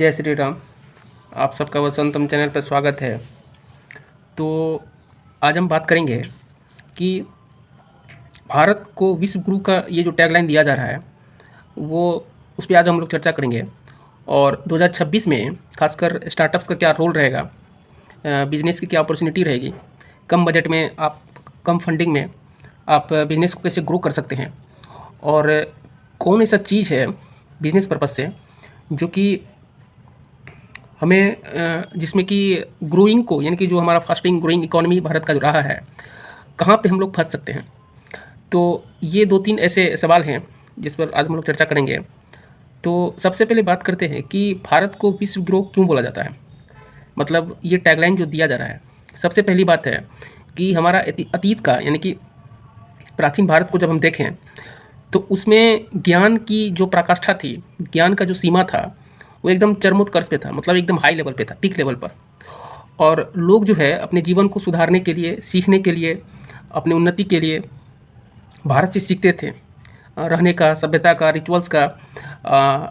जय श्री राम। आप सबका वसंतम चैनल पर स्वागत है। तो आज हम बात करेंगे कि भारत को विश्व गुरु का ये जो टैगलाइन दिया जा रहा है वो उस पर आज हम लोग चर्चा करेंगे। और 2026 में खासकर स्टार्टअप्स का क्या रोल रहेगा, बिजनेस की क्या अपॉर्चुनिटी रहेगी, कम बजट में आप, कम फंडिंग में आप बिज़नेस को कैसे ग्रो कर सकते हैं, और कौन ऐसा चीज़ है बिज़नेस पर्पज़ से जो कि हमें जिसमें कि ग्रोइंग को, यानी कि जो हमारा फास्टिंग ग्रोइंग इकोनॉमी भारत का जो रहा है, कहाँ पे हम लोग फंस सकते हैं। तो ये 2-3 ऐसे सवाल हैं जिस पर आज हम लोग चर्चा करेंगे। तो सबसे पहले बात करते हैं कि भारत को विश्व गुरु क्यों बोला जाता है, मतलब ये टैगलाइन जो दिया जा रहा है। सबसे पहली बात है कि हमारा अतीत का, यानी कि प्राचीन भारत को जब हम देखें तो उसमें ज्ञान की जो पराकाष्ठा थी, ज्ञान का जो सीमा था, वो एकदम चरमोत्कर्ष पे था, मतलब एकदम हाई लेवल पे था, पीक लेवल पर। और लोग जो है अपने जीवन को सुधारने के लिए, सीखने के लिए, अपनी उन्नति के लिए भारत से सीखते थे, रहने का, सभ्यता का, रिचुअल्स का,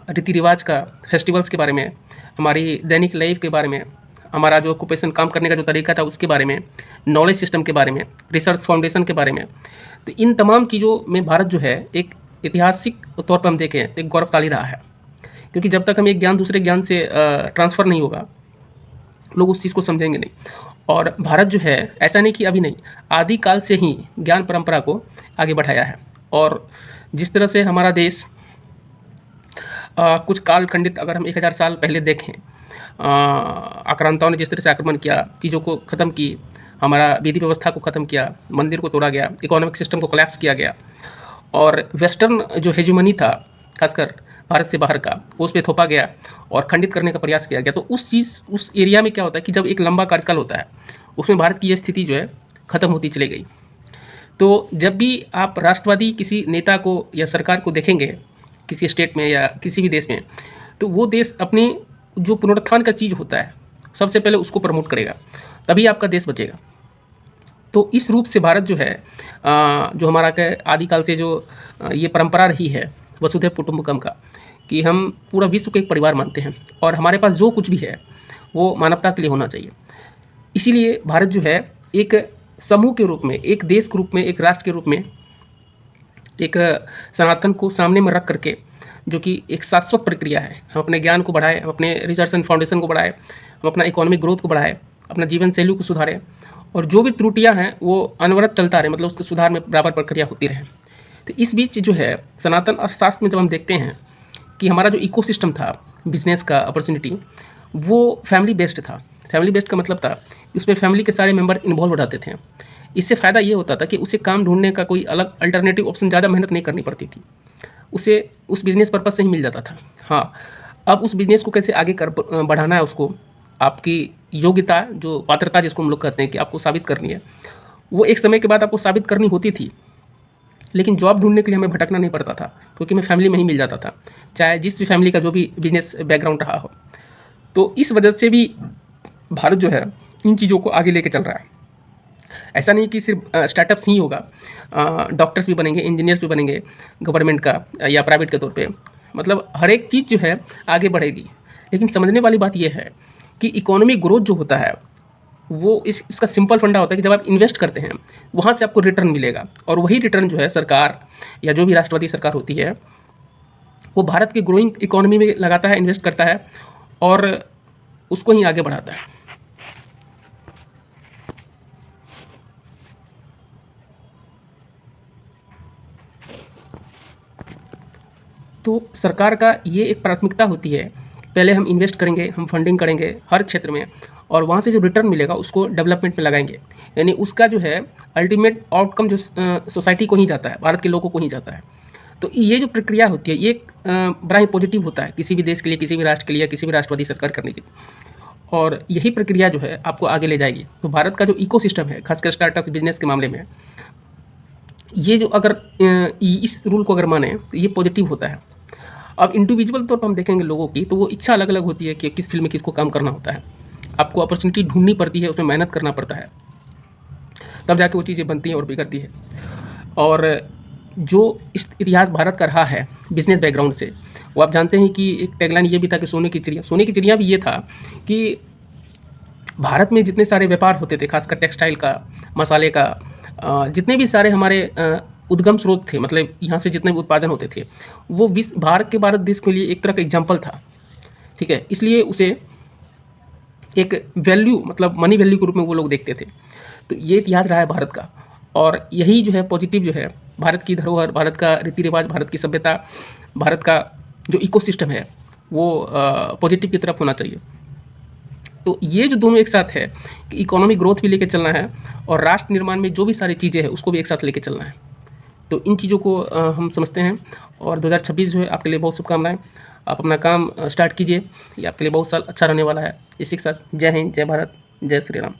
रीति रिवाज का, फेस्टिवल्स के बारे में, हमारी दैनिक लाइफ के बारे में, हमारा जो ऑक्यूपेशन, काम करने का जो तरीका था उसके बारे में, नॉलेज सिस्टम के बारे में, रिसर्च फाउंडेशन के बारे में। तो इन तमाम चीज़ों में भारत जो है एक ऐतिहासिक तौर पर हम देखें तो एक गौरवशाली रहा है, क्योंकि जब तक हमें एक ज्ञान दूसरे ज्ञान से ट्रांसफ़र नहीं होगा, लोग उस चीज़ को समझेंगे नहीं। और भारत जो है, ऐसा नहीं कि अभी नहीं, आदिकाल से ही ज्ञान परंपरा को आगे बढ़ाया है। और जिस तरह से हमारा देश कुछ काल खंडित, अगर हम 1000 साल पहले देखें, आक्रांताओं ने जिस तरह से आक्रमण किया, चीज़ों को ख़त्म की, हमारा विधि व्यवस्था को ख़त्म किया, मंदिर को तोड़ा गया, इकोनॉमिक सिस्टम को कोलैप्स किया गया, और वेस्टर्न जो हेजुमनी था खासकर भारत से बाहर का, उस पर थोपा गया और खंडित करने का प्रयास किया गया। तो उस एरिया में क्या होता है कि जब एक लंबा कार्यकाल होता है, उसमें भारत की ये स्थिति जो है ख़त्म होती चली गई। तो जब भी आप राष्ट्रवादी किसी नेता को या सरकार को देखेंगे किसी स्टेट में या किसी भी देश में, तो वो देश अपनी जो पुनरुत्थान का चीज़ होता है सबसे पहले उसको प्रमोट करेगा, तभी आपका देश बचेगा। तो इस रूप से भारत जो है, जो हमारा आदिकाल से जो ये परंपरा रही है वसुधैव कुटुंबकम का, कि हम पूरा विश्व को एक परिवार मानते हैं और हमारे पास जो कुछ भी है वो मानवता के लिए होना चाहिए। इसीलिए भारत जो है एक समूह के रूप में, एक देश के रूप में, एक राष्ट्र के रूप में, एक सनातन को सामने में रख करके, जो कि एक शाश्वत प्रक्रिया है, हम अपने ज्ञान को बढ़ाएं, हम अपने रिसर्च एंड फाउंडेशन को बढ़ाएं, हम अपना इकोनॉमिक ग्रोथ को बढ़ाएं, अपना जीवन शैली को सुधारें, और जो भी त्रुटियां हैं वो अनवरत चलता रहे, मतलब उसके सुधार में बराबर प्रक्रिया होती रहे। तो इस बीच जो है सनातन अर्थशास्त्र में जब हम देखते हैं कि हमारा जो इकोसिस्टम था बिजनेस का अपॉर्चुनिटी, वो फैमिली बेस्ड था। फैमिली बेस्ड का मतलब था उसमें फैमिली के सारे मेंबर इन्वॉल्व हो जाते थे। इससे फ़ायदा ये होता था कि उसे काम ढूंढने का कोई अलग अल्टरनेटिव ऑप्शन, ज़्यादा मेहनत नहीं करनी पड़ती थी, उसे उस बिज़नेस पर्पज़ से ही मिल जाता था। हाँ, अब उस बिज़नेस को कैसे आगे कर बढ़ाना है, उसको आपकी योग्यता, जो पात्रता जिसको हम लोग कहते हैं कि आपको साबित करनी है, वो एक समय के बाद आपको साबित करनी होती थी। लेकिन जॉब ढूंढने के लिए हमें भटकना नहीं पड़ता था, क्योंकि हमें फैमिली में ही मिल जाता था, चाहे जिस भी फैमिली का जो भी बिजनेस बैकग्राउंड रहा हो। तो इस वजह से भी भारत जो है इन चीज़ों को आगे लेके चल रहा है। ऐसा नहीं कि सिर्फ स्टार्टअप्स ही होगा, डॉक्टर्स भी बनेंगे, इंजीनियर्स भी बनेंगे गवर्नमेंट का या प्राइवेट के तौर पे, मतलब हर एक चीज़ जो है आगे बढ़ेगी। लेकिन समझने वाली बात यह है कि इकोनॉमिक ग्रोथ जो होता है वो इसका सिंपल फंडा होता है कि जब आप इन्वेस्ट करते हैं वहाँ से आपको रिटर्न मिलेगा, और वही रिटर्न जो है सरकार या जो भी राष्ट्रवादी सरकार होती है वो भारत के ग्रोइंग इकोनॉमी में लगाता है, इन्वेस्ट करता है और उसको ही आगे बढ़ाता है। तो सरकार का ये एक प्राथमिकता होती है, पहले हम इन्वेस्ट करेंगे, हम फंडिंग करेंगे हर क्षेत्र में, और वहाँ से जो रिटर्न मिलेगा उसको डेवलपमेंट में लगाएंगे। यानी उसका जो है अल्टीमेट आउटकम जो सोसाइटी को ही जाता है, भारत के लोगों को ही जाता है। तो ये जो प्रक्रिया होती है ये एक बड़ा ही पॉजिटिव होता है किसी भी देश के लिए, किसी भी राष्ट्र के लिए, किसी भी राष्ट्रवादी सरकार करने की, और यही प्रक्रिया जो है आपको आगे ले जाएगी। तो भारत का जो इकोसिस्टम है, खासकर स्टार्टअप बिजनेस के मामले में, ये जो अगर इस रूल को अगर माने तो ये पॉजिटिव होता है। अब इंडिविजुअल तौर पर हम देखेंगे लोगों की, तो वो इच्छा अलग अलग होती है कि किस फील्ड में किसको काम करना होता है। आपको अपॉर्चुनिटी ढूंढनी पड़ती है, उसमें मेहनत करना पड़ता है, तब जाके वो चीज़ें बनती हैं और बिगड़ती है। और जो इस इतिहास भारत का रहा है बिजनेस बैकग्राउंड से, वो आप जानते हैं कि एक टैगलाइन ये भी था कि सोने की चिड़िया। सोने की चिड़िया भी ये था कि भारत में जितने सारे व्यापार होते थे, खासकर टेक्सटाइल का, मसाले का, जितने भी सारे हमारे उद्गम स्रोत थे, मतलब यहाँ से जितने भी उत्पादन होते थे, वो भारत देश के लिए एक तरह का एग्जाम्पल था। ठीक है, इसलिए उसे एक वैल्यू, मतलब मनी वैल्यू के रूप में वो लोग देखते थे। तो ये इतिहास रहा है भारत का, और यही जो है पॉजिटिव जो है भारत की धरोहर, भारत का रीति रिवाज, भारत की सभ्यता, भारत का जो इकोसिस्टम है वो पॉजिटिव की तरफ होना चाहिए। तो ये जो दोनों एक साथ है कि इकोनॉमिक ग्रोथ भी लेके चलना है और राष्ट्र निर्माण में जो भी सारी चीज़ें हैं उसको भी एक साथ लेके चलना है। तो इन चीज़ों को हम समझते हैं, और 2026 जो है आपके लिए बहुत शुभकामनाएं। आप अपना काम स्टार्ट कीजिए, ये आपके लिए बहुत साल अच्छा रहने वाला है। इसी के साथ जय हिंद, जय भारत, जय श्री राम।